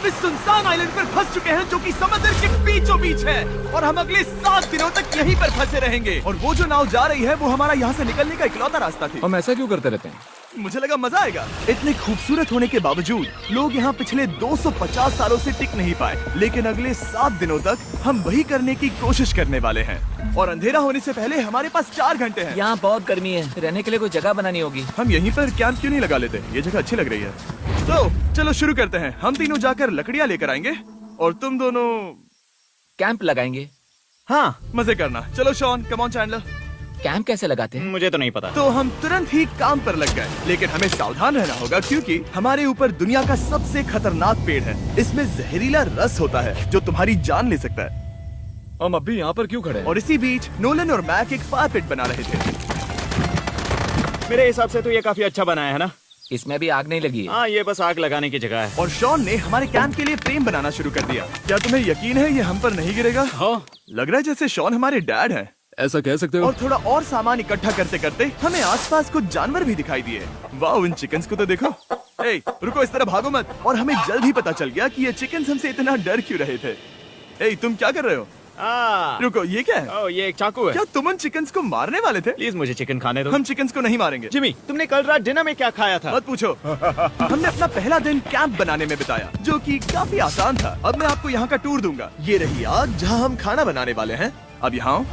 हम इस सुनसान आइलैंड पर फंस चुके हैं जो कि समुद्र के बीचों बीच है और हम अगले 7 दिनों तक यहीं पर फंसे रहेंगे। और वो जो नाव जा रही है वो हमारा यहाँ से निकलने का इकलौता रास्ता थी। हम ऐसा क्यों करते रहते हैं? मुझे लगा मजा आएगा। इतने खूबसूरत होने के बावजूद लोग यहाँ पिछले 250 सालों से टिक नहीं पाए, लेकिन अगले 7 दिनों तक हम वही करने की कोशिश करने वाले हैं। और अंधेरा होने से पहले हमारे पास 4 घंटे हैं। यहाँ बहुत गर्मी है, रहने के लिए कोई जगह बनानी होगी। हम यहीं पर कैंप क्यों नहीं लगा लेते? ये जगह अच्छी लग रही है। तो चलो शुरू करते हैं। हम तीनों जाकर लकड़ियाँ लेकर आएंगे और तुम दोनों कैंप लगाएंगे। हाँ, मजे करना। चलो Shawn, come on Chandler. Camp कैसे लगाते हैं? मुझे तो नहीं पता। तो हम तुरंत ही काम पर लग गए, लेकिन हमें सावधान रहना होगा क्योंकि हमारे ऊपर दुनिया का सबसे खतरनाक पेड़ है। इसमें जहरीला रस होता है जो तुम्हारी जान ले सकता है। हम अभी यहाँ पर क्यों खड़े हैं? और इसी बीच नोलन और मैक एक फायर पिट बना रहे थे। मेरे हिसाब से तो ये काफी अच्छा बनाया है ना? इसमें भी आग नहीं लगी है। हाँ, ये बस आग लगाने की जगह है। और शॉन ने हमारे कैंप के लिए फ्रेम बनाना शुरू कर दिया। क्या तुम्हें यकीन है ये हम पर नहीं गिरेगा? हाँ। लग रहा है जैसे शॉन हमारे डैड हैं। ऐसा कह सकते हो? और थोड़ा और सामान इकट्ठा करते करते हमें आसपास कुछ जानवर भी दिखाई दिए। वाह, इन चिकन्स को तो देखो। ए, रुको, इस तरह भागो मत। और हमें जल्द ही पता चल गया कि ये चिकन्स हमसे इतना डर क्यों रहे थे। ए, तुम क्या कर रहे हो? रुको, ये क्या है? ये एक चाकू है। क्या तुम उन चिकन्स को मारने वाले थे? प्लीज मुझे चिकन खाने दो। हम चिकन्स को नहीं मारेंगे। जिमी, तुमने कल रात डिनर में क्या खाया था? मत पूछो। हमने अपना पहला दिन कैंप बनाने में बिताया, जो कि काफी आसान था। अब मैं आपको यहाँ का टूर दूंगा। ये रही आग जहाँ हम खाना बनाने वाले हैं। अब यहाँ आओ।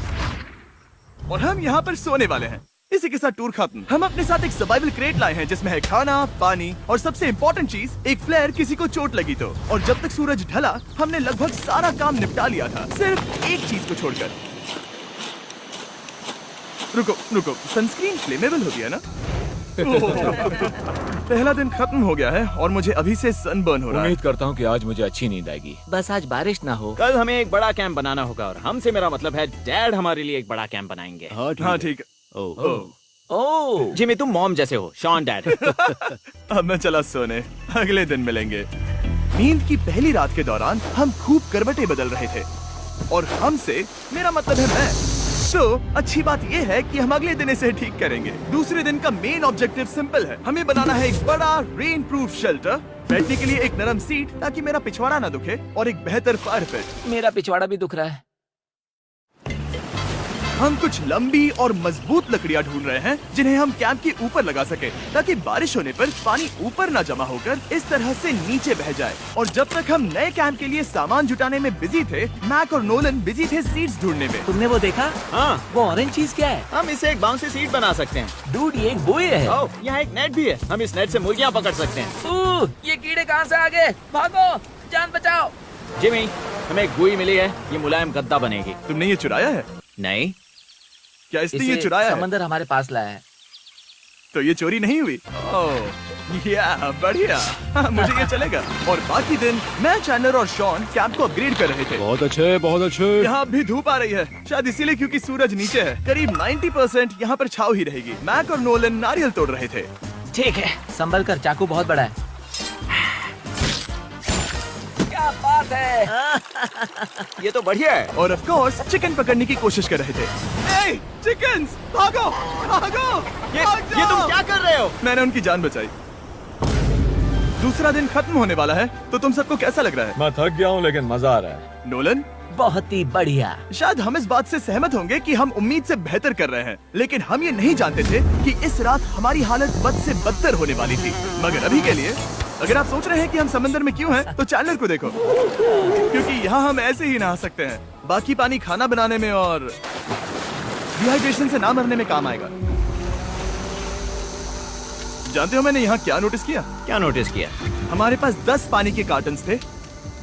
और हम यहाँ पर सोने वाले हैं। इसी के साथ टूर खत्म। हम अपने साथ एक सर्वाइवल क्रेट लाए हैं जिसमें है खाना, पानी और सबसे इम्पोर्टेंट चीज, एक फ्लेयर किसी को चोट लगी तो। और जब तक सूरज ढला हमने लगभग सारा काम निपटा लिया था, सिर्फ एक चीज को छोड़कर। रुको, सनस्क्रीन फ्लेमेबल होती है ना? पहला दिन खत्म हो गया है और मुझे अभी से सनबर्न हो रहा है। उम्मीद करता हूँ कि आज मुझे अच्छी नींद आएगी। बस आज बारिश ना हो। कल हमें एक बड़ा कैंप बनाना होगा और हमसे मेरा मतलब है डैड हमारे लिए एक बड़ा कैंप बनाएंगे। हाँ ठीक है। ओह, जिमी, तुम मॉम जैसे हो, शॉन डैड। अब मैं चला सोने, अगले दिन मिलेंगे। नींद की पहली रात के दौरान हम खूब करवटें बदल रहे थे और हमसे मेरा मतलब है मैं। तो अच्छी बात यह है कि हम अगले दिन इसे ठीक करेंगे। दूसरे दिन का मेन ऑब्जेक्टिव सिंपल है। हमें बनाना है एक बड़ा रेन प्रूफ शेल्टर, बैठने के लिए एक नरम सीट ताकि मेरा पिछवाड़ा ना दुखे और एक बेहतर फायर पिट। मेरा पिछवाड़ा भी दुख रहा है। हम कुछ लंबी और मजबूत लकड़ियां ढूंढ रहे हैं जिन्हें हम कैंप के ऊपर लगा सके ताकि बारिश होने पर पानी ऊपर न जमा होकर इस तरह से नीचे बह जाए। और जब तक हम नए कैंप के लिए सामान जुटाने में बिजी थे, मैक और नोलन बिजी थे सीड्स ढूंढने में। तुमने वो देखा? हाँ, वो ऑरेंज चीज क्या है? हम इसे एक बाउंसी सीट बना सकते हैं। डूड, ये एक बुए है। यहाँ एक नेट भी है, हम इस नेट से मुर्गियाँ पकड़ सकते हैं। ये कीड़े कहाँ से आ गए? भागो, जान बचाओ। जिमी, हमें एक बुई मिली है, ये मुलायम गद्दा बनेगी। तुमने ये चुराया है? नहीं, क्या इसने ये चुराया है? समंदर हमारे पास लाया है। तो ये चोरी नहीं हुई? ओह, या बढ़िया। मुझे ये चलेगा। और बाकी दिन मैं, चैंडलर और शॉन कैंप को अपग्रेड कर रहे थे। बहुत अच्छे, बहुत अच्छे। यहाँ भी धूप आ रही है, शायद इसीलिए क्योंकि सूरज नीचे है। करीब 90% यहाँ पर छाव ही रहेगी। मैक और नोलन नारियल तोड़ रहे थे। ठीक है, संभल कर, चाकू बहुत बड़ा है। क्या बात है। ये तो बढ़िया है। और ऑफ कोर्स चिकन पकड़ने की कोशिश कर रहे थे। ए, चिकन्स, भागो, भागो, ये भाग तुम जाओ। क्या कर रहे हो? मैंने उनकी जान बचाई। दूसरा दिन खत्म होने वाला है, तो तुम सबको कैसा लग रहा है? मैं थक गया हूँ लेकिन मजा आ रहा है। नोलन, बहुत ही बढ़िया। शायद हम इस बात से सहमत होंगे कि हम उम्मीद से बेहतर कर रहे हैं, लेकिन हम ये नहीं जानते थे कि इस रात हमारी हालत बद से बदतर होने वाली थी। मगर अभी के लिए, अगर आप सोच रहे हैं कि हम समंदर में क्यों हैं, तो चैंडलर को देखो, क्योंकि यहाँ हम ऐसे ही नहा सकते हैं। बाकी पानी खाना बनाने में और डिहाइड्रेशन से ना मरने में काम आएगा। जानते हो मैंने यहाँ क्या नोटिस किया? क्या नोटिस किया? हमारे पास 10 पानी के कार्टन्स थे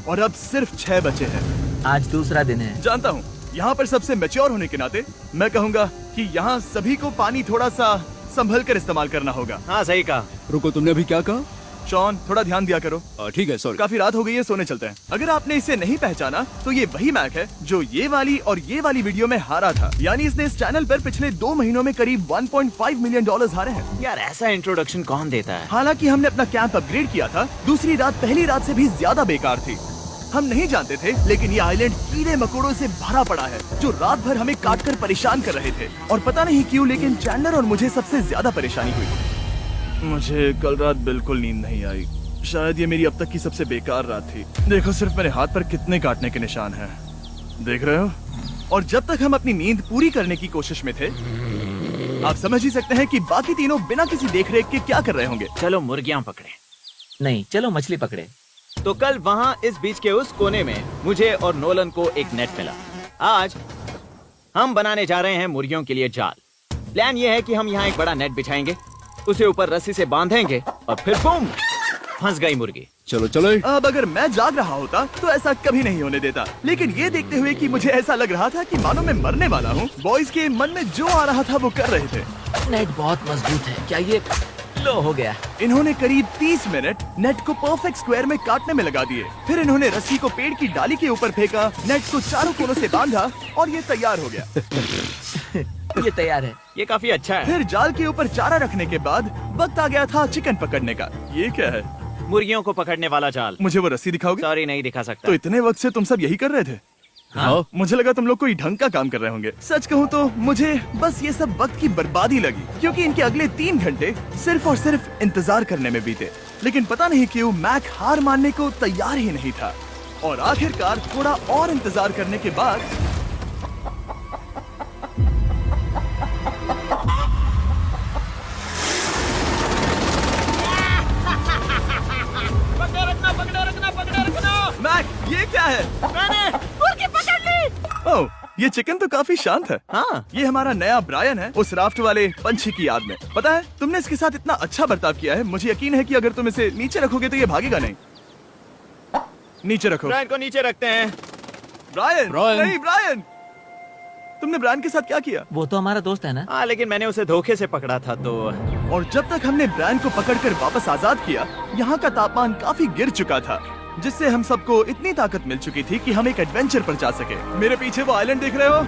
और अब सिर्फ 6 बचे हैं। आज दूसरा दिन है। जानता हूँ, यहाँ पर सबसे मैच्योर होने के नाते मैं कहूँगा कि यहाँ सभी को पानी थोड़ा सा संभल कर इस्तेमाल करना होगा। हाँ, सही कहा। रुको, तुमने अभी क्या कहा? शॉन, थोड़ा ध्यान दिया करो। ठीक है, सॉरी। काफी रात हो गई है, सोने चलते हैं। अगर आपने इसे नहीं पहचाना तो ये वही मैक है जो ये वाली और ये वाली वीडियो में हारा था। यानी इसने इस चैनल पर पिछले 2 महीनों में करीब $1.5 मिलियन हारे हैं। यार, ऐसा इंट्रोडक्शन कौन देता है? हालांकि हमने अपना कैंप अपग्रेड किया था, दूसरी रात पहली रात से भी ज्यादा बेकार थी। हम नहीं जानते थे, लेकिन ये आइलैंड कीड़े मकोड़ों से भरा पड़ा है जो रात भर हमें काटकर परेशान कर रहे थे। और पता नहीं क्यों, लेकिन चैंडलर और मुझे सबसे ज्यादा परेशानी हुई। मुझे कल रात बिल्कुल नींद नहीं आई। शायद ये मेरी अब तक की सबसे बेकार रात थी। देखो सिर्फ मेरे हाथ पर कितने काटने के निशान हैं। देख रहे हो? और जब तक हम अपनी नींद पूरी करने की कोशिश में थे, आप समझ ही सकते हैं कि बाकी तीनों बिना किसी देखरेख के क्या कर रहे होंगे। चलो मुर्गियां पकड़े। नहीं, चलो मछली पकड़े। तो कल वहाँ इस बीच के उस कोने में मुझे और नोलन को एक नेट मिला। आज हम बनाने जा रहे हैं मुर्गियों के लिए जाल। प्लान ये है कि हम यहाँ एक बड़ा नेट बिछाएंगे, उसे ऊपर रस्सी से बांधेंगे और फिर बूम, फंस गई मुर्गी। चलो चलो। अब अगर मैं जाग रहा होता तो ऐसा कभी नहीं होने देता, लेकिन ये देखते हुए कि मुझे ऐसा लग रहा था कि मानो मैं मरने वाला हूँ, बॉयज के मन में जो आ रहा था वो कर रहे थे। नेट बहुत मजबूत है। क्या ये लो हो गया? इन्होंने करीब 30 मिनट नेट को परफेक्ट स्क्वायर में काटने में लगा दिए। फिर इन्होंने रस्सी को पेड़ की डाली के ऊपर फेंका, नेट को चारों कोनों से बांधा और ये तैयार हो गया। ये तैयार है। ये काफी अच्छा है। फिर जाल के ऊपर चारा रखने के बाद वक्त आ गया था चिकन पकड़ने का। ये क्या है? मुर्गियों को पकड़ने वाला जाल। मुझे वो रस्सी दिखाओगे? सॉरी, नहीं दिखा सकता। तो इतने वक्त से तुम सब यही कर रहे थे? हाँ। मुझे लगा तुम लोग कोई ढंग का काम कर रहे होंगे। सच कहूँ तो मुझे बस ये सब वक्त की बर्बादी लगी, क्योंकि इनके अगले 3 घंटे सिर्फ और सिर्फ इंतजार करने में बीते। लेकिन पता नहीं क्यों मैक हार मानने को तैयार ही नहीं था, और आखिरकार थोड़ा और इंतजार करने के बाद मैक, ये क्या है? मैंने मुर्गी पकड़ ली। ओह, ये चिकन तो काफी शांत है। हाँ। ये हमारा नया ब्रायन है, उस राफ्ट वाले पंछी की याद में। पता है, तुमने इसके साथ इतना अच्छा बर्ताव किया है, मुझे यकीन है कि अगर तुम इसे नीचे रखोगे तो ये भागेगा नहीं। नीचे रखो। ब्रायन को नीचे रखते हैं। Brian, Brian. नहीं ब्रायन। तुमने ब्रायन के साथ क्या किया? वो तो हमारा दोस्त है ना। हाँ, लेकिन मैंने उसे धोखे से पकड़ा था तो। और जब तक हमने ब्रायन को पकड़कर वापस आजाद किया, यहाँ का तापमान काफी गिर चुका था, जिससे हम सबको इतनी ताकत मिल चुकी थी कि हम एक एडवेंचर पर जा सके। मेरे पीछे वो आइलैंड देख रहे हो?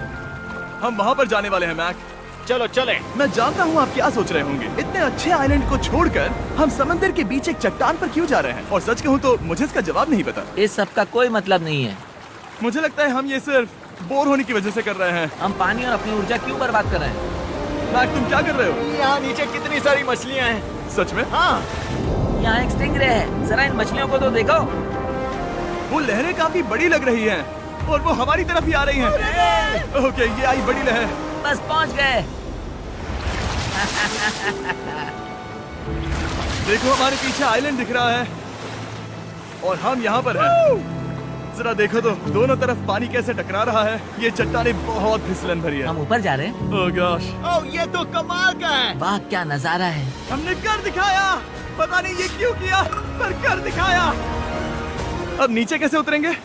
हम वहाँ पर जाने वाले हैं मैक। चलो चले। मैं जानता हूँ आप क्या सोच रहे होंगे, इतने अच्छे आइलैंड को छोड़कर हम समंदर के बीच एक चट्टान पर क्यों जा रहे हैं? और सच कहूँ तो मुझे इसका जवाब नहीं पता। इस सब का कोई मतलब नहीं है। मुझे लगता है हम ये सिर्फ बोर होने की वजह से कर रहे हैं। हम पानी और अपनी ऊर्जा क्यों बर्बाद कर रहे हैं? मैक, तुम क्या कर रहे हो? यहाँ नीचे कितनी सारी मछलियाँ हैं। सच में? हाँ। यहाँ एक स्टिंगरे है, जरा इन मछलियों को तो देखो। वो लहरें काफी बड़ी लग रही हैं और वो हमारी तरफ ही आ रही हैं। ओके, ये आई बड़ी लहर। बस पहुँच गए। देखो हमारे पीछे आइलैंड दिख रहा है और हम यहाँ पर हैं। जरा देखो तो दोनों तरफ पानी कैसे टकरा रहा है। ये चट्टानें बहुत फिसलन भरी है। हम ऊपर जा रहे हैं। ओह गॉश, ओह, ये तो कमाल का है। वाह, क्या नजारा है। हमने कर दिखाया। पता नहीं ये क्यों किया, पर कर दिखाया। अब नीचे कैसे उतरेंगे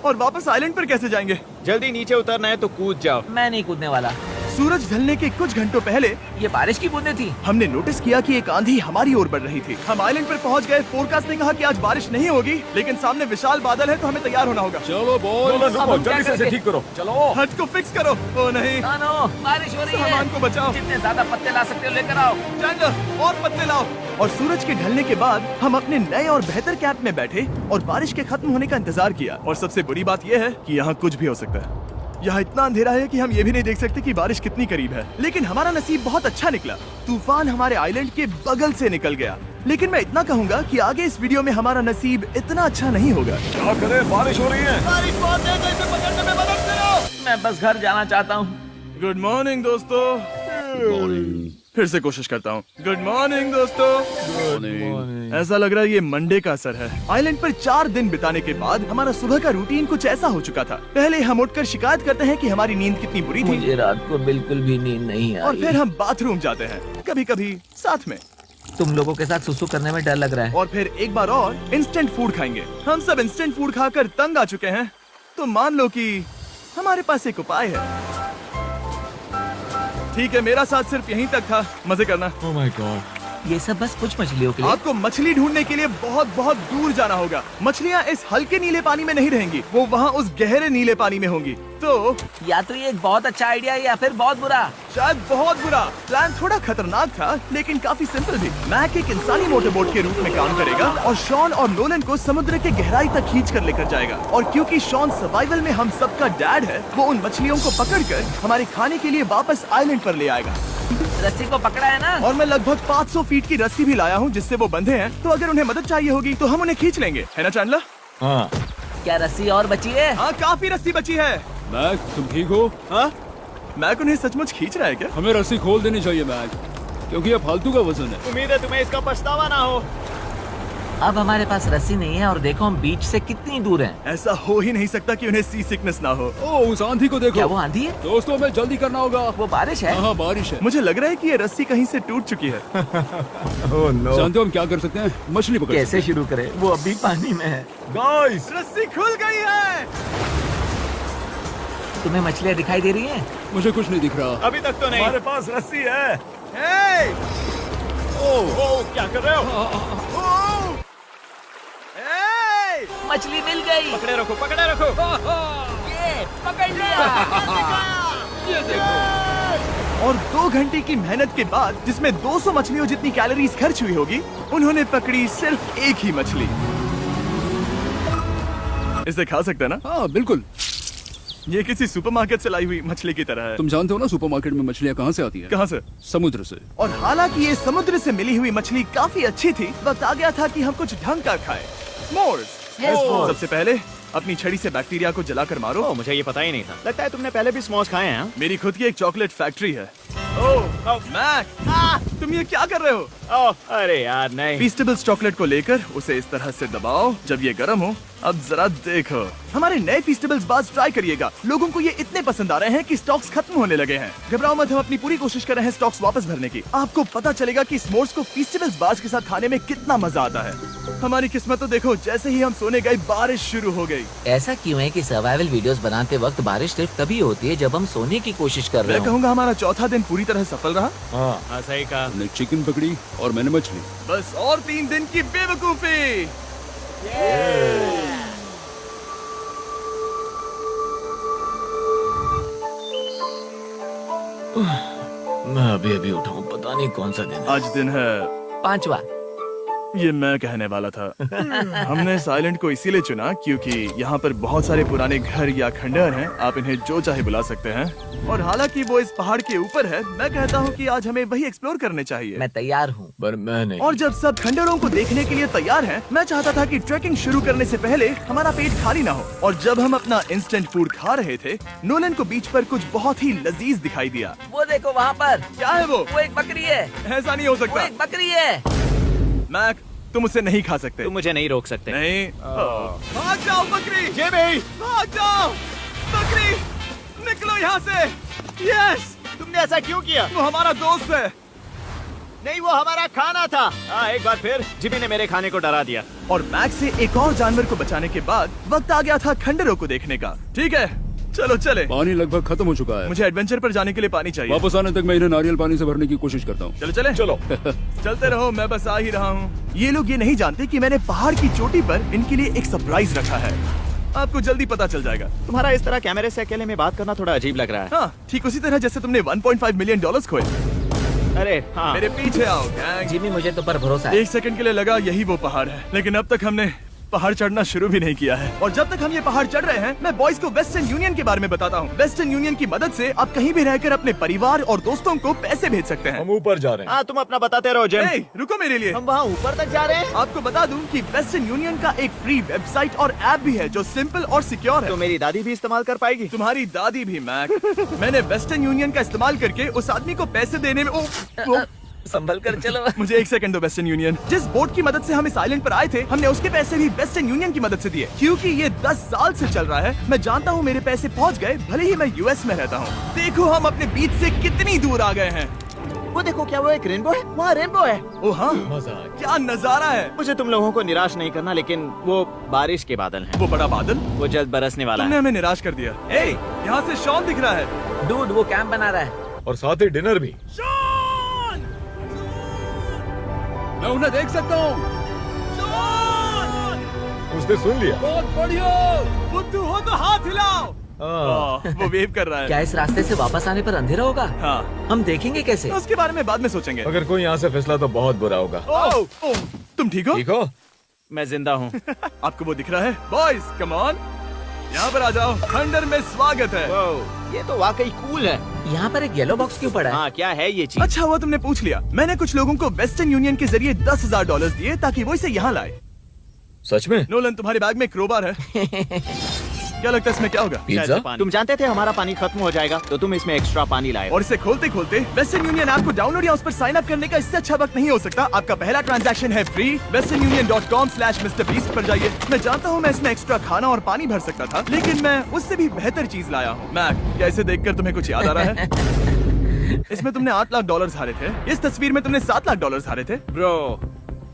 और वापस आइलैंड पर कैसे जाएंगे? जल्दी नीचे उतरना है तो कूद जाओ। मैं नहीं कूदने वाला। सूरज ढलने के कुछ घंटों पहले ये बारिश की बूंदें थी। हमने नोटिस किया कि एक आंधी हमारी ओर बढ़ रही थी। हम आइलैंड पर पहुंच गए। फोरकास्ट ने कहा कि आज बारिश नहीं होगी, लेकिन सामने विशाल बादल है तो हमें तैयार होना होगा। चलो बॉय, अब हम क्या जल्दी से इसे करेंगे? ठीक करो। चलो। हट को फिक्स करो। ओ नहीं, नो, बारिश हो रही है। सामान को बचाओ। जितने ज्यादा पत्ते ला सकते हो लेकर आओ। चैंडलर, और पत्ते लाओ। और सूरज के ढलने के बाद हम अपने नए और बेहतर कैंप में बैठे और बारिश के खत्म होने का इंतजार किया। और सबसे बड़ी बात यह है कि यहाँ कुछ भी हो सकता है। यहाँ इतना अंधेरा है कि हम ये भी नहीं देख सकते कि बारिश कितनी करीब है। लेकिन हमारा नसीब बहुत अच्छा निकला। तूफान हमारे आइलैंड के बगल से निकल गया। लेकिन मैं इतना कहूँगा कि आगे इस वीडियो में हमारा नसीब इतना अच्छा नहीं होगा। क्या करें, बारिश हो रही है। बारिश बहुत तेज है, इसे पकड़ने में मदद करो। मैं बस घर जाना चाहता हूँ। गुड मॉर्निंग दोस्तों। फिर से कोशिश करता हूँ। गुड मॉर्निंग दोस्तों। ऐसा लग रहा है ये मंडे का असर है। आइलैंड पर 4 दिन बिताने के बाद हमारा सुबह का रूटीन कुछ ऐसा हो चुका था। पहले हम उठकर शिकायत करते हैं कि हमारी नींद कितनी बुरी थी, मुझे रात को बिल्कुल भी नींद नहीं और आई। फिर हम बाथरूम जाते हैं, कभी कभी साथ में, तुम लोगों के साथ सुसु करने में डर लग रहा है। और फिर एक बार और इंस्टेंट फूड खाएंगे। हम सब इंस्टेंट फूड खाकर तंग आ चुके हैं, तो मान लो कि हमारे पास एक उपाय है। ठीक है, मेरा साथ सिर्फ यहीं तक था। मजे करना। Oh my God. ये सब बस कुछ मछलियों के लिए। आपको मछली ढूंढने के लिए बहुत बहुत दूर जाना होगा। मछलियाँ इस हल्के नीले पानी में नहीं रहेंगी, वो वहाँ उस गहरे नीले पानी में होंगी। तो या तो ये एक बहुत अच्छा आइडिया है या फिर बहुत बुरा। शायद बहुत बुरा। प्लान थोड़ा खतरनाक था, लेकिन काफी सिंपल भी। मैक एक इंसानी मोटरबोट के रूप में काम करेगा और शॉन और नोलन को समुद्र के गहराई तक खींच कर लेकर जाएगा। और क्योंकि शॉन सर्वाइवल में हम सबका डैड है, वो उन मछलियों को पकड़कर हमारे खाने के लिए वापस आइलैंड पर ले आएगा। रस्सी को पकड़ा है ना? और मैं लगभग 500 फीट की रस्सी भी लाया हूँ जिससे वो बंधे हैं, तो अगर उन्हें मदद चाहिए होगी तो हम उन्हें खींच लेंगे, है ना चैंडलर? हाँ। क्या रस्सी और बची है? हाँ, काफी रस्सी बची है। मैक, तुम ठीक हो? हाँ, मैक उन्हें सचमुच खींच रहा है क्या? हमें रस्सी खोल देनी चाहिए मैक, क्योंकि ये फालतू का वजन है। उम्मीद है तुम्हें इसका पछतावा ना हो। अब हमारे पास रस्सी नहीं है और देखो हम बीच से कितनी दूर हैं। ऐसा हो ही नहीं सकता कि उन्हें सी सिकनेस ना हो। ओह, उस आंधी को देखो। क्या वो आंधी है? दोस्तों, हमें जल्दी करना होगा। वो बारिश है? हाँ, बारिश है। मुझे लग रहा है कि ये रस्सी कहीं से टूट चुकी है। जानते हो हम क्या कर सकते हैं? मछली पकड़ कैसे सकते शुरू करें? वो अभी पानी में है। गाइस, रस्सी खुल गई है। तुम्हें मछलियाँ दिखाई दे रही हैं? मुझे कुछ नहीं दिख रहा। अभी तक तो नहीं। हमारे पास रस्सी है। हे! ओह, क्या कर रहे हो? ओह! हे! मछली मिल गई। पकड़े रखो, पकड़े रखो। ये पकड़ लिया। और 2 घंटे की मेहनत के बाद, जिसमें 200 मछलियों जितनी कैलोरीज खर्च हुई होगी, उन्होंने पकड़ी सिर्फ एक ही मछली। इसे खा सकते हैं ना? हाँ, बिल्कुल। ये किसी सुपरमार्केट से लाई हुई मछली की तरह है। तुम जानते हो ना सुपरमार्केट में मछलियाँ कहाँ से आती हैं? कहाँ से? समुद्र से। और हालांकि ये समुद्र से मिली हुई मछली काफी अच्छी थी, वक्त आ गया था कि हम कुछ ढंग का खाएं। स्मोर्स। सबसे पहले अपनी छड़ी से बैक्टीरिया को जलाकर मारो। ओह, मुझे ये पता ही नहीं था। लगता है तुमने पहले भी स्मोक्स खाए हैं। हाँ? मेरी खुद की एक चॉकलेट फैक्ट्री है। ओह मैक, तुम ये क्या कर रहे हो? ओह, अरे यार नहीं। फीस्टेबल्स चॉकलेट को लेकर उसे इस तरह से दबाओ जब ये गर्म हो। अब जरा देखो, हमारे नए फीस्टेबल्स बार्स ट्राई करिएगा। लोगों को ये इतने पसंद आ रहे हैं कि स्टॉक्स खत्म होने लगे हैं। घबराओ मत, हम अपनी पूरी कोशिश कर रहे हैं स्टॉक्स वापस भरने की। आपको पता चलेगा कि s'mores को फीस्टेबल्स बार्स के साथ खाने में कितना मजा आता है। हमारी किस्मत तो देखो, जैसे ही हम सोने गए बारिश शुरू हो गई। ऐसा क्यों है कि सर्वाइवल वीडियोस बनाते वक्त बारिश सिर्फ तभी होती है जब हम सोने की कोशिश कर रहे मैं हो? कहूँगा हमारा चौथा दिन पूरी तरह सफल रहा। हाँ, सही कहा। हमने चिकन पकड़ी और मैंने मछली। बस और 3 दिन की बेवकूफी। मैं अभी उठा हूँ, पता नहीं कौन सा दिन है। आज दिन है 5वां। ये मैं कहने वाला था। हमने इस आइलैंड को इसीलिए चुना क्योंकि यहाँ पर बहुत सारे पुराने घर या खंडहर हैं, आप इन्हें जो चाहे बुला सकते हैं। और हालांकि वो इस पहाड़ के ऊपर है, मैं कहता हूँ कि आज हमें वही एक्सप्लोर करने चाहिए। मैं तैयार हूँ। पर मैं नहीं। और जब सब खंडहरों को देखने के लिए तैयार हैं, मैं चाहता था कि ट्रैकिंग शुरू करने से पहले हमारा पेट खाली ना हो। और जब हम अपना इंस्टेंट फूड खा रहे थे, नोलन को बीच पर कुछ बहुत ही लजीज दिखाई दिया। वो देखो वहाँ पर। क्या है वो? वो एक बकरी है। ऐसा नहीं हो वो सकता। एक बकरी है। मैक, तुम उसे नहीं खा सकते। तुम मुझे नहीं रोक सकते। नहीं। भाग जाओ बकरी, ये भी। भाग जाओ बकरी, निकलो यहाँ से। यस, तुमने ऐसा क्यों किया? वो हमारा दोस्त है। नहीं, वो हमारा खाना था। एक बार फिर जिमी ने मेरे खाने को डरा दिया। और मैक से एक और जानवर को बचाने के बाद वक्त आ गया था खंडहरों को देखने का। ठीक है, चलो चले। पानी लगभग खत्म हो चुका है। मुझे एडवेंचर पर जाने के लिए पानी चाहिए। वापस आने तक मैं इन्हें नारियल पानी से भरने की कोशिश करता हूँ। चलो चले। चलो। चलते रहो, मैं बस आ ही रहा हूँ। ये लोग ये नहीं जानते कि मैंने पहाड़ की चोटी पर इनके लिए एक सरप्राइज रखा है। आपको जल्दी पता चल जाएगा। तुम्हारा इस तरह कैमरे से अकेले में बात करना थोड़ा अजीब लग रहा है। हाँ, ठीक उसी तरह जैसे तुमने 1.5 मिलियन डॉलर्स खोए। अरे हाँ। मेरे पीछे आओ गैंग। जिमी, मुझे तो पर भरोसा है। 1 सेकंड के लिए लगा यही वो पहाड़ है, लेकिन अब तक हमने पहाड़ चढ़ना शुरू भी नहीं किया है। और जब तक हम ये पहाड़ चढ़ रहे हैं, मैं बॉयज को वेस्टर्न यूनियन के बारे में बताता हूँ। वेस्टर्न यूनियन की मदद से आप कहीं भी रहकर अपने परिवार और दोस्तों को पैसे भेज सकते हैं। हम ऊपर जा रहे हैं। हाँ, तुम अपना बताते रहो जिम। ए, रुको मेरे लिए। हम वहाँ ऊपर तक जा रहे हैं। आपको बता दूं कि वेस्टर्न यूनियन का एक फ्री वेबसाइट और ऐप भी है जो सिंपल और सिक्योर है। तो मेरी दादी भी इस्तेमाल कर पाएगी। तुम्हारी दादी भी मैक। मैंने वेस्टर्न यूनियन का इस्तेमाल करके उस आदमी को पैसे देने में संभल कर चलो। मुझे 1 सेकंड दो। वेस्टर्न यूनियन, जिस बोट की मदद से हम इस आइलैंड पर आए थे, हमने उसके पैसे भी वेस्टर्न यूनियन की मदद से दिए। क्योंकि ये 10 साल से चल रहा है, मैं जानता हूँ मेरे पैसे पहुँच गए, भले ही मैं यूएस में रहता हूँ। देखो हम अपने बीच से कितनी दूर आ गए हैं। वो देखो, क्या वो एक रेनबो है? वहाँ रेनबो है। ओ हाँ, मजा आ गया। क्या नजारा है। मुझे तुम लोगों को निराश नहीं करना, लेकिन वो बारिश के बादल हैं। वो बड़ा बादल, वो जल्द बरसने वाला तुमने है। हमें निराश कर दिया। ए, यहाँ से शॉन दिख रहा है। डूड, वो कैंप बना रहा है। और साथ ही डिनर भी। शॉन! मैं उन्हें देख सकता हूँ। शॉन! उसने सुन लिया। बहुत बढ़िया। बुद्धू हो तो हाथ हिलाओ। वो वेव कर रहा है। क्या इस रास्ते से वापस आने पर अंधेरा होगा? हाँ, हम देखेंगे कैसे? उसके बारे में बाद में सोचेंगे। अगर कोई यहाँ से फिसला तो बहुत बुरा होगा। तुम ठीक हो? ठीक हो? मैं जिंदा हूँ। आपको वो दिख रहा है? बॉयज कम ऑन, यहाँ पर आ जाओ, खंडर में स्वागत है। वाह, ये तो वाकई कूल है। यहाँ पर एक येलो बॉक्स क्यों पड़ा है? हाँ, क्या है ये चीज? अच्छा हुआ तुमने पूछ लिया। मैंने कुछ लोगों को वेस्टर्न यूनियन के जरिए $10,000 दिए ताकि वो इसे यहाँ लाए। सच में? नोलन, तुम्हारे बैग में क्रोबार है। क्या लगता है इसमें क्या होगा? पिज्जा? तुम जानते थे हमारा पानी खत्म हो जाएगा, तो तुम इसमें एक्स्ट्रा पानी लाए। और इसे खोलते खोलते वेस्टर्न यूनियन ऐप को डाउनलोड या उस पर साइन अप करने का इससे अच्छा वक्त नहीं हो सकता। आपका पहला ट्रांजैक्शन है फ्री। westernunion.com/MrBeast पर जाइए। मैं जानता हूँ मैं इसमें एक्स्ट्रा खाना और पानी भर सकता था, लेकिन मैं उससे भी बेहतर चीज लाया हूँ। मैक, क्या इसे देखकर तुम्हें कुछ याद आ रहा है? इसमें तुमने $8 लाख हारे थे। इस तस्वीर में तुमने $7 लाख हारे थे। ब्रो,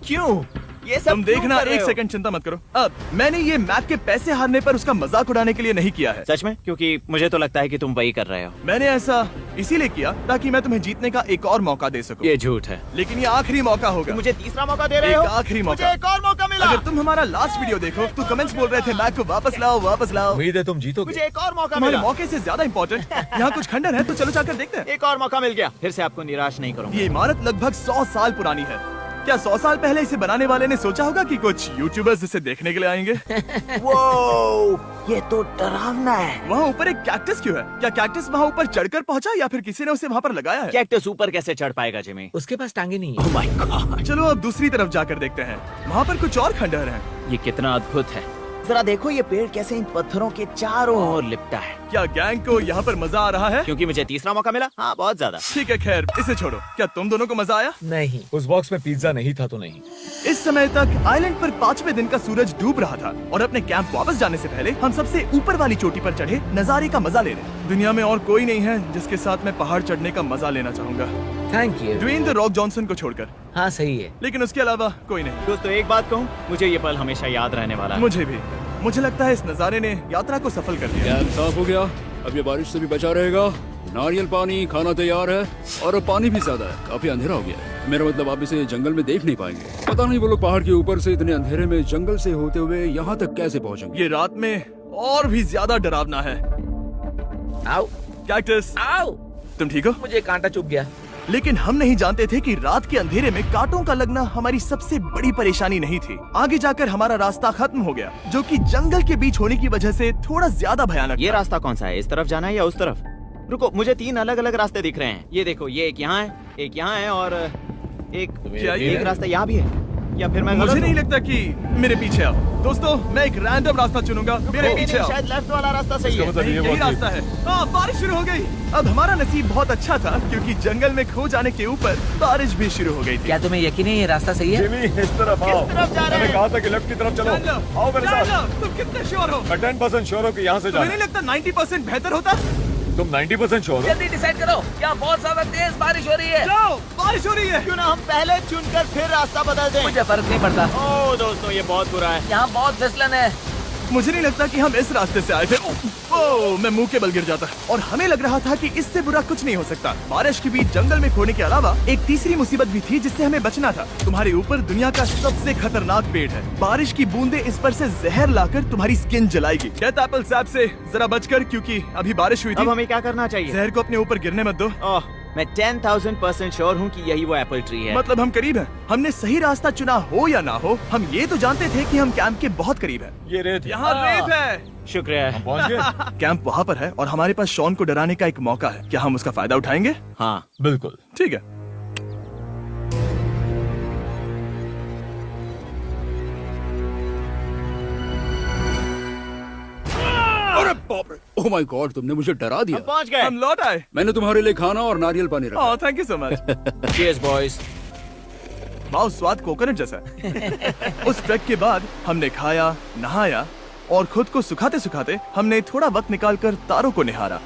क्यों ये सब तुम क्यों देखना, कर रहे एक हो? सेकंड चिंता मत करो। अब मैंने ये मैक के पैसे हारने पर उसका मजाक उड़ाने के लिए नहीं किया है। सच में? क्योंकि मुझे तो लगता है कि तुम वही कर रहे हो। मैंने ऐसा इसीलिए किया ताकि मैं तुम्हें जीतने का एक और मौका दे सकूं। ये झूठ है। लेकिन ये आखिरी मौका होगा। तुम मुझे तीसरा मौका दे रहे एक हो? आखिरी मौका। मुझे एक और मौका मिला। अगर तुम हमारा लास्ट वीडियो देखो तो कमेंट्स बोल रहे थे मैक को वापस लाओ, वापस लाओ। उम्मीद है तुम जीतोगे। मुझे एक और मौका तुम्हारे मिला। मौके से ज्यादा इम्पोर्टेंट यहाँ कुछ खंडर है, तो चलो जाकर देखते हैं। एक और मौका मिल गया। फिर से आपको निराश नहीं करूंगा। ये इमारत लगभग 100 साल पुरानी है। क्या 100 साल पहले इसे बनाने वाले ने सोचा होगा कि कुछ यूट्यूबर्स इसे देखने के लिए आएंगे? वो ये तो डरावना है। वहाँ ऊपर एक कैक्टस क्यों है? क्या कैक्टस वहाँ ऊपर चढ़कर पहुँचा या फिर किसी ने उसे वहाँ पर लगाया है? कैक्टस ऊपर कैसे चढ़ पाएगा जिमी? उसके पास टांगे नहीं है। ओह माय गॉड, चलो अब दूसरी तरफ जाकर देखते हैं। वहाँ पर कुछ और खंडहर हैं। ये कितना अद्भुत है। जरा देखो ये पेड़ कैसे इन पत्थरों के चारों ओर लिपटा है। क्या गैंग को यहाँ पर मजा आ रहा है? क्योंकि मुझे तीसरा मौका मिला। हाँ, बहुत ज्यादा। ठीक है, खैर इसे छोड़ो। क्या तुम दोनों को मजा आया? नहीं। उस बॉक्स में पिज्जा नहीं था तो नहीं। इस समय तक आइलैंड पर 5वें दिन का सूरज डूब रहा था और अपने कैंप वापस जाने से पहले हम सबसे ऊपर वाली चोटी पर चढ़े नजारे का मजा ले रहे। दुनिया में और कोई नहीं है जिसके साथ मैं पहाड़ चढ़ने का मजा लेना चाहूंगा, thank you. Dwayne the Rock Johnson को छोड़कर। हाँ सही है। लेकिन उसके अलावा कोई नहीं। दोस्तों, एक बात कहूँ, मुझे ये पल हमेशा याद रहने वाला है। मुझे भी। मुझे लगता है इस नजारे ने यात्रा को सफल कर दिया। कैंप साफ हो गया, अब ये बारिश से भी बचा रहेगा। नारियल पानी, खाना तैयार है और अब पानी भी ज्यादा है। काफी अंधेरा हो गया है। मेरा मतलब आप इसे जंगल में देख नहीं पाएंगे। पता नहीं वो लोग पहाड़ के ऊपर से इतने अंधेरे में जंगल से होते हुए यहाँ तक कैसे पहुँचेंगे। ये रात में और भी ज्यादा डरावना है। आओ कैक्टस, आओ, तुम ठीक हो? मुझे कांटा चुभ गया। लेकिन हम नहीं जानते थे कि रात के अंधेरे में कांटों का लगना हमारी सबसे बड़ी परेशानी नहीं थी। आगे जाकर हमारा रास्ता खत्म हो गया, जो कि जंगल के बीच होने की वजह से थोड़ा ज्यादा भयानक ये था। रास्ता कौन सा है? इस तरफ जाना है या उस तरफ? रुको, मुझे 3 अलग अलग रास्ते दिख रहे हैं। ये देखो, ये एक यहाँ है, एक यहाँ है और एक क्या ये एक रास्ता यहाँ भी है। या फिर मैं मुझे गलत नहीं हूँ? लगता कि मेरे पीछे आओ। दोस्तों, मैं एक रैंडम रास्ता चुनूंगा। मेरे नहीं, पीछे नहीं, आओ। शायद लेफ्ट वाला रास्ता सही है। मतलब नहीं, ये यही बहुत रास्ता है। हाँ, बारिश शुरू हो गई। अब हमारा नसीब बहुत अच्छा था क्योंकि जंगल में खो जाने के ऊपर बारिश भी शुरू हो गई थी। क्या तुम्हें यकीन है ये रास्ता सही है? जिमी, इस तरफ आओ। तरफ जा रहे मैंने हैं? कहा था कि लेफ्ट की तरफ चलो। जान लो, आओ मेरे जान साथ। लो, तुम कितने श्योर हो? मैं 10% श्योर हूँ कि यहाँ से तुम्हें जाना नहीं है। लगता 90% बेहतर होता? तुम 90% श्योर हो? जल्दी डिसाइड करो। यहाँ बहुत ज्यादा तेज बारिश हो रही है। जाओ, बारिश हो रही है। क्यों ना हम पहले चुनकर फिर रास्ता बदल दें? मुझे फर्क नहीं पड़ता। ओह दोस्तों, ये बहुत बुरा है। यहाँ बहुत फिसलन है। मुझे नहीं लगता कि हम इस रास्ते से आए थे। ओह, मैं मुंह के बल गिर जाता। और हमें लग रहा था कि इससे बुरा कुछ नहीं हो सकता। बारिश के बीच जंगल में खोने के अलावा एक तीसरी मुसीबत भी थी जिससे हमें बचना था। तुम्हारे ऊपर दुनिया का सबसे खतरनाक पेड़ है। बारिश की बूंदें इस पर से जहर लाकर तुम्हारी स्किन जलाएगी। डेथ एप्पल सैप से जरा बचकर, क्योंकि अभी बारिश हुई अब थी। हमें क्या करना चाहिए? जहर को अपने ऊपर गिरने मत दो। ओह, मैं 10,000% श्योर हूँ कि यही वो एप्पल ट्री है। मतलब हम करीब हैं। हमने सही रास्ता चुना हो या ना हो, हम ये तो जानते थे कि हम कैंप के बहुत करीब हैं। ये रेत है। यहाँ रेत है। शुक्रिया। पहुँच गए? कैंप वहाँ पर है और हमारे पास शॉन को डराने का एक मौका है। क्या हम उसका फायदा उठाएंगे? हाँ, बिल्कुल। ठीक है। अरे बाप रे, ओह माय गॉड, तुमने मुझे डरा दिया। हम पहुँच गए। हम लौट आए। मैंने तुम्हारे लिए खाना और नारियल पानी रखा। Oh, thank you so much. Cheers, boys। वाह, स्वाद कोकोनट जैसा है। उस ट्रैक के बाद हमने खाया, नहाया और खुद को सुखाते सुखाते हमने थोड़ा वक्त निकालकर तारों को निहारा,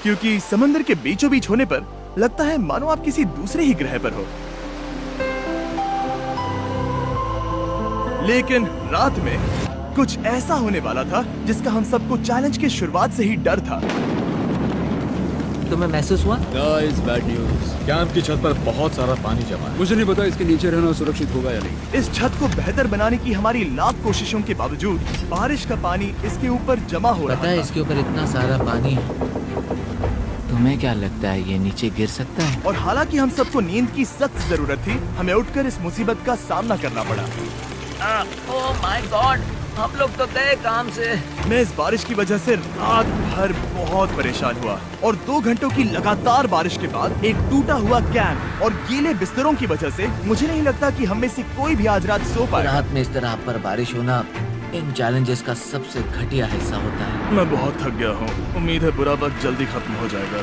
क्योंकि समंदर के बीचों बीच होने पर लगता है मानो आप किसी दूसरे ही ग्रह पर हो। लेकिन रात में कुछ ऐसा होने वाला था जिसका हम सबको चैलेंज के शुरुआत से ही डर था। तुम्हें महसूस हुआ? Guys, bad news. कैंप की छत पर बहुत सारा पानी जमा है। मुझे नहीं पता इसके नीचे रहना सुरक्षित होगा या नहीं। इस छत को बेहतर बनाने की हमारी लाख कोशिशों के बावजूद बारिश का पानी इसके ऊपर जमा हो पता रहा है था। इसके ऊपर इतना सारा पानी है। तुम्हें क्या लगता है ये नीचे गिर सकता है? और हालांकि हम सबको नींद की सख्त जरूरत थी, हमें उठकर इस मुसीबत का सामना करना पड़ा। ओह माय गॉड, हम लोग तो गए काम से। मैं इस बारिश की वजह से रात भर बहुत परेशान हुआ और 2 घंटों की लगातार बारिश के बाद एक टूटा हुआ कैंप और गीले बिस्तरों की वजह से मुझे नहीं लगता कि हम में से कोई भी आज रात सो पाएगा। रात में इस तरह पर बारिश होना इन चैलेंजेस का सबसे घटिया हिस्सा होता है। मैं बहुत थक गया हूँ। उम्मीद है बुरा वक्त जल्दी खत्म हो जाएगा।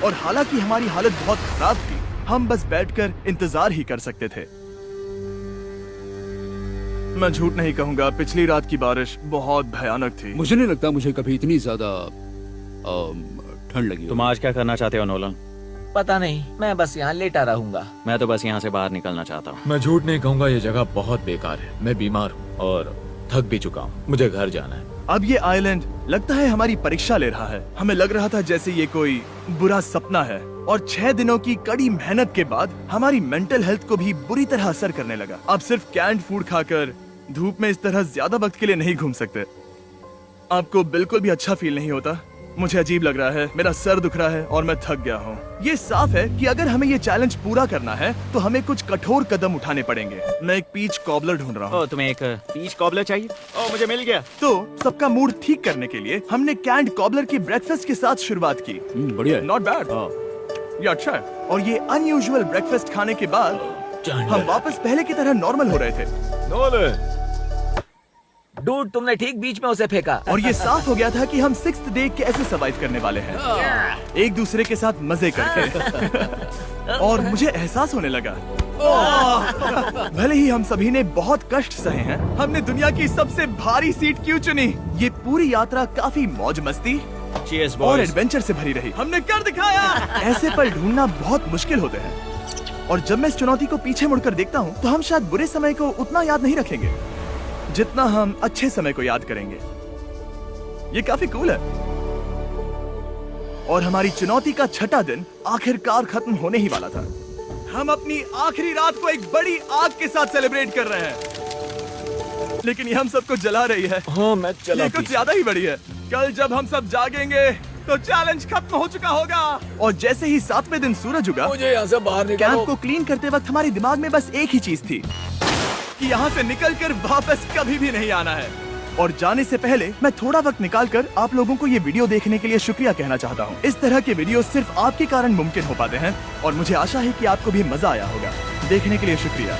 और हालांकि हमारी हालत बहुत खराब थी, हम बस बैठकर इंतजार ही कर सकते थे। मैं झूठ नहीं कहूँगा, पिछली रात की बारिश बहुत भयानक थी। मुझे नहीं लगता मुझे कभी इतनी ज्यादा ठंड लगी। तुम आज क्या करना चाहते हो नोलन? पता नहीं, मैं बस यहाँ लेटा रहूंगा। मैं तो बस यहाँ से बाहर निकलना चाहता हूँ। मैं झूठ नहीं कहूंगा, ये जगह बहुत बेकार है। मैं बीमार हूँ और थक भी चुका हूँ। मुझे घर जाना है। अब ये आइलैंड लगता है हमारी परीक्षा ले रहा है। हमें लग रहा था जैसे ये कोई बुरा सपना है और 6 दिनों की कड़ी मेहनत के बाद हमारी मेंटल हेल्थ को भी बुरी तरह असर करने लगा। अब सिर्फ कैंड फूड खाकर धूप में इस तरह ज्यादा वक्त के लिए नहीं घूम सकते। आपको बिल्कुल भी अच्छा फील नहीं होता? मुझे अजीब लग रहा है, मेरा सर दुख रहा है और मैं थक गया हूँ। ये साफ है कि अगर हमें ये चैलेंज पूरा करना है तो हमें कुछ कठोर कदम उठाने पड़ेंगे। मैं एक पीच कॉबलर ढूंढ रहा हूँ। ओ, तुम्हें एक पीच कॉबलर चाहिए? ओ, मुझे मिल गया। तो सबका मूड ठीक करने के लिए हमने कैंड कॉबलर की ब्रेकफास्ट के साथ शुरुआत की। बढ़िया है। नॉट बैड, ये अच्छा है। और ये अनयूजुअल ब्रेकफास्ट खाने के बाद हम वापस पहले की तरह नॉर्मल हो रहे थे। नोलन, डूड, तुमने ठीक बीच में उसे फेंका। और ये साफ हो गया था कि हम 6th डे कैसे सरवाइव करने वाले हैं, एक दूसरे के साथ मजे करके। और मुझे एहसास होने लगा, भले ही हम सभी ने बहुत कष्ट सहे हैं, हमने दुनिया की सबसे भारी सीट क्यों चुनी। ये पूरी यात्रा काफी मौज मस्ती Cheers, और boys. एडवेंचर से भरी रही। हमने कर दिखाया। ऐसे पल ढूंढना बहुत मुश्किल होते हैं और जब मैं इस चुनौती को पीछे मुड़कर देखता हूँ तो हम शायद बुरे समय को उतना याद नहीं रखेंगे जितना हम अच्छे समय को याद करेंगे। ये काफी कूल है। और हमारी चुनौती का 6ठा दिन आखिरकार खत्म होने ही वाला था। हम अपनी आखिरी रात को एक बड़ी आग के साथ सेलिब्रेट कर रहे हैं, लेकिन ये हम सबको जला रही है। हाँ मैं चला। ये कुछ ज्यादा ही बड़ी है। कल जब हम सब जागेंगे तो चैलेंज खत्म हो चुका होगा। और जैसे ही 7वें दिन सूरज उगा, मुझे यहाँ से बाहर कैंप निकालो। को क्लीन करते वक्त हमारे दिमाग में बस एक ही चीज थी कि यहाँ से निकलकर वापस कभी भी नहीं आना है। और जाने से पहले मैं थोड़ा वक्त निकालकर आप लोगों को ये वीडियो देखने के लिए शुक्रिया कहना चाहता हूँ। इस तरह के वीडियो सिर्फ आपके कारण मुमकिन हो पाते हैं और मुझे आशा है कि आपको भी मजा आया होगा। देखने के लिए शुक्रिया।